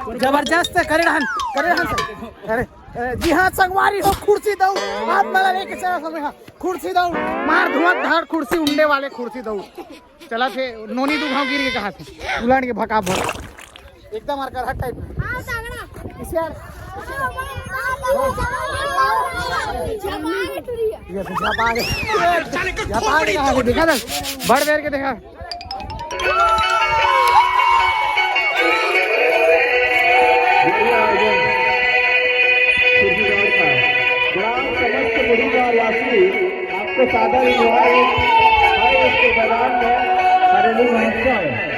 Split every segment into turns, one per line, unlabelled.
जबरदस्त करे रहन अरे जी हाँ संगवारी हो खुर्सी दौड़ आप मला लेके चला समय हाँ खुर्सी दौड़ मार धुआं धाड़ खुर्सी उंडे वाले खुर्सी दौड़ चला थे नोनी दू घाव गिर के कहा थे उलाट के भका भर एकदम मारकर हट टाइप इसे यार ये जापान कहा देखा था बढ़ देर के देखा आपको सादर इसके मैदान में घरेलू महोत्सव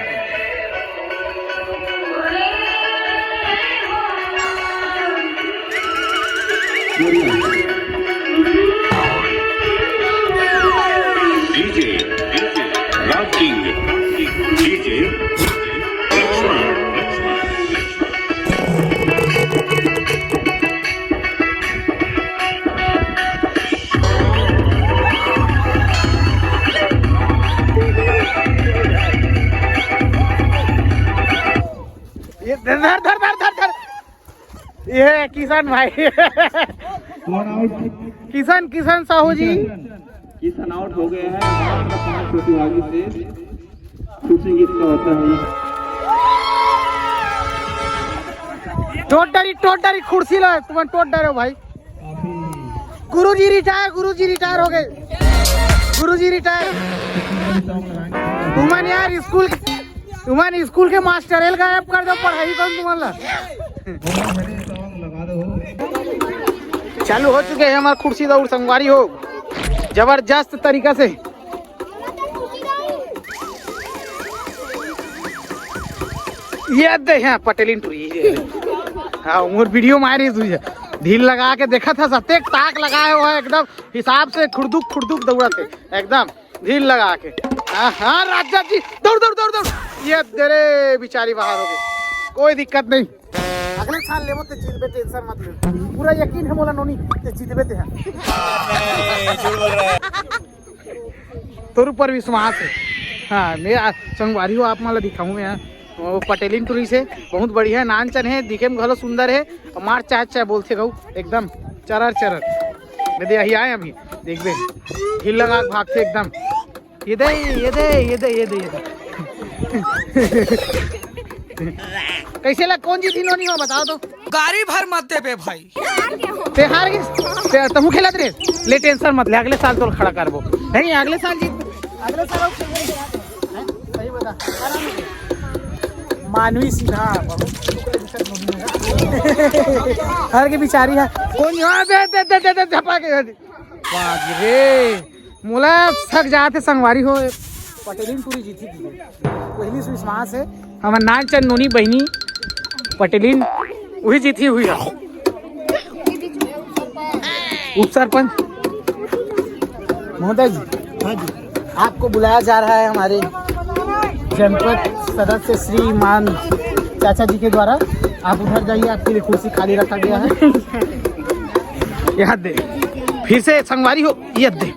धर धर धर धर धर ये किसान भाई किसान साहू जी
किसान आउट हो गए हैं प्रतिभागी से खुशी गीत का होता है
टोट डारी कुर्सी लो तुम टोट डारे हो भाई गुरुजी रिटायर हो गए गुरुजी रिटायर तुमन यार स्कूल के मास्टर एल गायब कर दो पढ़ाई कौन तुम्हारा चालू हो चुके हैं हमारा कुर्सी दौड़ संगवारी हो जबरदस्त तरीका से ये दे हैं पटेलिन टूरी हाँ उमर वीडियो मारी तुझे ढील लगा के देखा था सत्य ताक लगाए हुआ है एकदम हिसाब से खुरदुक दौड़ा थे एकदम ढील लगा के हाँ राजा जी दौड़ दौड़ दौड़ दौड़ ये तेरे बिचारी बाहर हो गए कोई दिक्कत नहीं अगले साल ले मत जीत बे टेंशन मत ले पूरा यकीन है मोला नोनी ते जीत बे ते तोर ऊपर विश्वास है हाँ मैं संगवारी हो आप माला दिखाऊं मैं वो पटेलिन टूरी से बहुत बढ़िया नानचन है दिखे में घलो सुंदर है और मार चाय बोलते गऊ एकदम चरर मैं यही आए अभी देख दे हिल लगा भागते एकदम ये दे कैसे लग कौन जीती नोनी हो बताओ तो
गाड़ी भर मत दे पे भाई
ते हार गए तुम खेलत रे ले टेंशन मत ले अगले साल तो खड़ा करबो नहीं अगले साल जीत अगले साल सही बता मानवी सिन्हा हर के बिचारी है कौन यहाँ दे झपा के रे मोला थक जाते संगवारी हो पटेलिन पूरी जीती थी पहली से विश्वास है हमार नानचन नोनी बहनी पटेलिन वही जीती हुई है उप सरपंच महोदय जी आपको बुलाया जा रहा है हमारे जनपद सदस्य श्रीमान चाचा जी के द्वारा आप उधर जाइए आपके लिए कुर्सी खाली रखा गया है याद दे फिर से संगवारी हो याद दे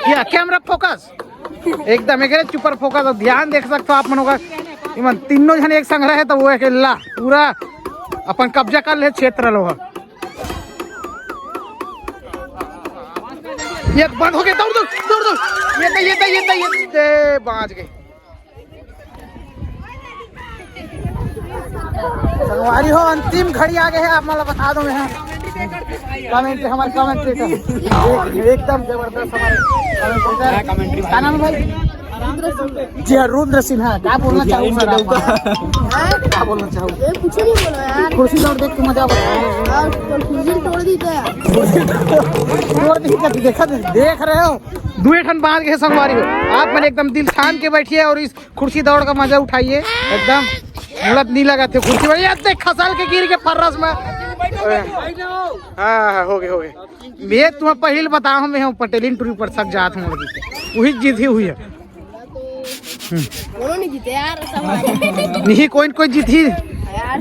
या कैमरा फोकस एकदम एक सुपर फोकस और ध्यान देख सकते हो आप मनों का तीनों जन एक संग रहे तो वो अकेला पूरा अपन कब्जा कर ले क्षेत्र लो ये बंद हो गया दौड़ दौड़ दौड़ दौड़ ये बाज गए संगवारी हो अंतिम घड़ी आ गए हैं आप मला बता दो यहाँ कमेंट हमारे कमेंट्रेटर एकदम जबरदस्त हमारे कमेंट्री क्या नाम है भाई जी हाँ रुद्र सिन्हा क्या बोलना चाहूँ सर क्या बोलना चाहूँ
कुछ नहीं बोलो यार
कुर्सी तोड़ देख के मजा
कुर्सी तोड़ दी तो यार
देखा देख रहे हो दुए ठन बांध के संगवारी हो आप मैंने एकदम दिल ठान के बैठिए और इस कुर्सी दौड़ का मजा उठाइए एकदम मुड़त नहीं लगाते कुर्सी बढ़िया खसाल के गिर के फर्रस में हाँ हो गए मैं तुम्हें पहले बताऊँ मैं हूँ पटेलिन टूरी पर सक जात हूँ वही जीती हुई है
दोनों नहीं जीते यार
नहीं कोई जीती
यार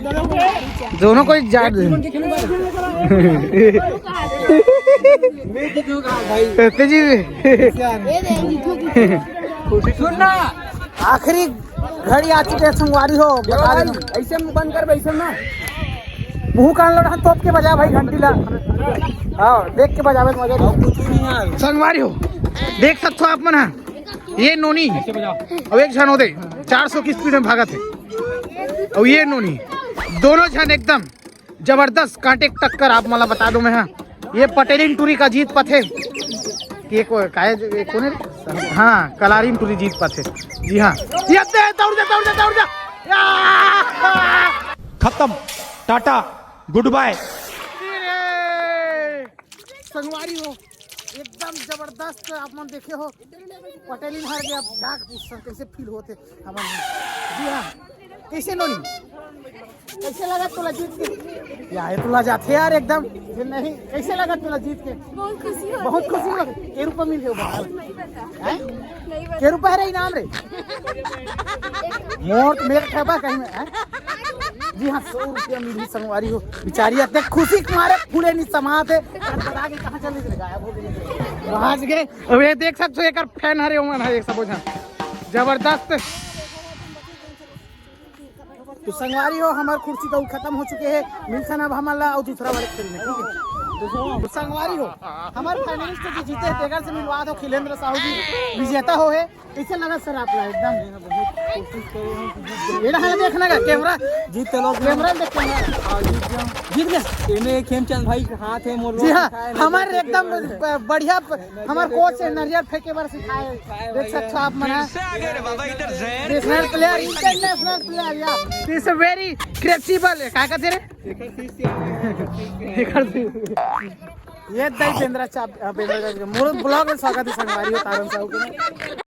दोनों कोई जाट आखिरी घड़ी आ चुके हैं संगवारी हो, बता रही हूँ।
ऐसे मुंह बंद कर बैठो ना।
मुँह कान लो तोप के बजा भाई घंटी ला। हाँ देख के बजावे मजा संगवारी हो। देख सकते हो आप मन ये नोनी और एक जन हो दे 400 की स्पीड में भागा थे और ये नोनी दोनों जन एकदम जबरदस्त कांटे टक्कर। आप मला बता दो मैं हाँ ये पटेलिन टूरी का जीत पथे ये कौन है? हाँ कलारिन टूरी जीत पथे। जी हाँ ये दौड़ जा
खत्म, टाटा, गुड बाय।
संगवारी हो एकदम जबरदस्त। आप मन देखे हो पटेलिन हार गया। डाक कैसे फील होते हमारे। जी हाँ कैसे नोनी कैसे लगा तुला जीत के? यार तुला जाते यार एकदम नहीं। कैसे लगा तुला जीत के? बहुत खुशी लगा। के रुपया मिल गए के रुपया है इनाम रे मोर मेरे खेबा कहीं में है? जी हाँ 100 रुपया मिली संगवारी हो। बेचारी अत्ते खुशी के मारे फूले नहीं समाते बता के कहाँ चले गए गायब हो गए पहुंच गए। अब ये देख सकते हो एक फैन हरे हुए ना एक सब जबरदस्त। तो संगवारी हो हमारे कुर्सी तो खत्म हो चुके हैं। मिलता अब हमारा और दूसरा वाले खेल में ठीक है। तो संगवारी हो हमारे फाइनलिस्ट जो जीते हैं तेगर से मिलवा दो खिलेंद्र साहू जी विजेता हो है। कैसे लगा सर आप एकदम ये ना देखना का कैमरा
जीत लो,
कैमरा देख जीत गए
इन्हें खेमचंद भाई हाथ है मोर।
जी हाँ हमारे एकदम बढ़िया हमारे कोच से नरियल फेंके बार सिखाए। देख सकते हो आप मना नेशनल प्लेयर इंटरनेशनल प्लेयर या इज वेरी क्रेडिबल क्या कहते रे ये दई बेंद्रा चा बेंद्रा मोर ब्लॉग में स्वागत है संगवारी हो तारन साहू के।